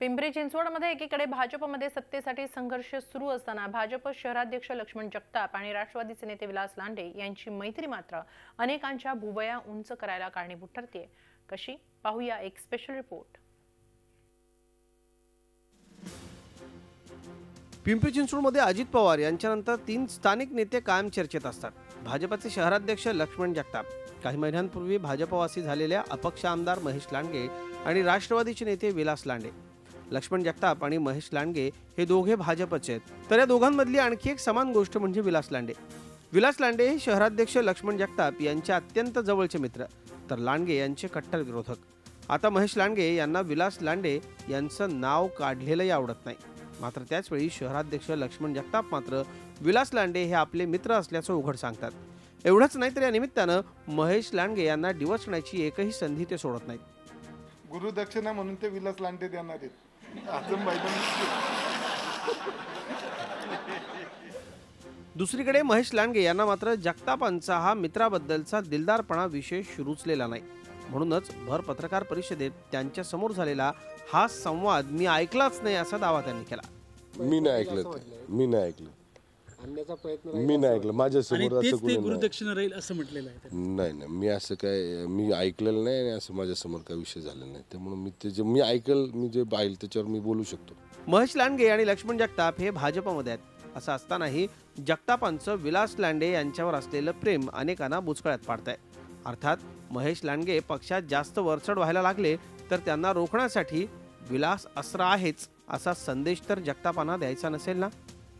पिंपरी चिंचवडमध्ये एकीकडे भाजपमध्ये सत्तेसाठी संघर्ष सुरू असताना भाजप शहराध्यक्ष लक्ष्मण जगताप आणि राष्ट्रवादीचे नेते विलास लांडे यांची मैत्री मात्र अनेकांच्या भुवया उंच करायला कारणीभूत ठरते। कशी पाहूया एक स्पेशल रिपोर्ट। पिंपरी चिंचवडमध्ये अजित पवार यांच्यानंतर 3 स्थानिक नेते कायम चर्चेत असतात। भाजपचे शहराध्यक्ष लक्ष्मण जगताप, काही महिन्यांपूर्वी भाजपवासी झालेल्या अपक्ष आमदार महेश लांडगे आणि राष्ट्रवादीचे नेते विलास लांडे। लक्ष्मण जगताप आणि महेश लांडगे हे दोघे भाजपचे आहेत, तर या दोघांमधली आणखी एक समान गोष्ट म्हणजे विलास लांडे। विलास लांडे हे शहराध्यक्ष लक्ष्मण जगताप यांचे अत्यंत जवळचे मित्र, तर लांडगे यांचे कट्टर विरोधक। आता महेश लांडगे यांना विलास लांडे यांचं नाव काढलेलंही आवडत नाही, मात्र त्याचवेळी शहराध्यक्ष लक्ष्मण जगताप मात्र विलास लांडे हे आपले मित्र असल्याचं उघड सांगतात। एवढंच नाही तर या निमित्तानं महेश लांडगे यांना डिवचण्याची एकही संधी ते सोडत नाहीत। गुरुदक्षिणा म्हणून ते विलास लांडे देणार आहेत अजून दुसरीकडे महेश लांडगे यांना मात्र जगतापांचा हा मित्राबद्दलचा दिलदारपणा विशेष रुचलेला नाही, म्हणूनच भर पत्रकार परिषदेत त्यांच्या समोर झालेला हा संवाद मी ऐकलाच नाही असा दावा त्यांनी केला। मी नाही ऐकलं माझ्या समोर असं कोणी गुरुदक्षिणा राहील असं म्हटलेलं आहे। नाही मी असं काय मी ऐकलेलं नाही आणि असं माझ्या समोर काय विषय झालेला नाही, त्यामुळे मी ऐकल मी जे पाहिलं त्याच्यावर मी बोलू शकतो। महेश लांडगे आणि लक्ष्मण जगताप हे भाजपमध्ये आहेत, असं असतानाही जगतापांचं विलास लांडे यांच्यावर असलेलं प्रेम अनेकांना बुचकळ्यात पाडतंय। अर्थात महेश लांडगे पक्षात जास्त वरचढ व्हायला लागले तर त्यांना रोखण्यासाठी विलास अस्त्र आहेच असा संदेश तर जगतापांना द्यायचा नसेल ना।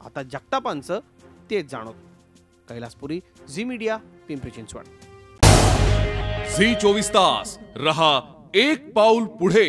आता जगतापांचं तेच जाणवत। Kailaspuri, Zee media, Pimpri Chinchwad. Zee 24 तास रहा एक पाऊल पुढे।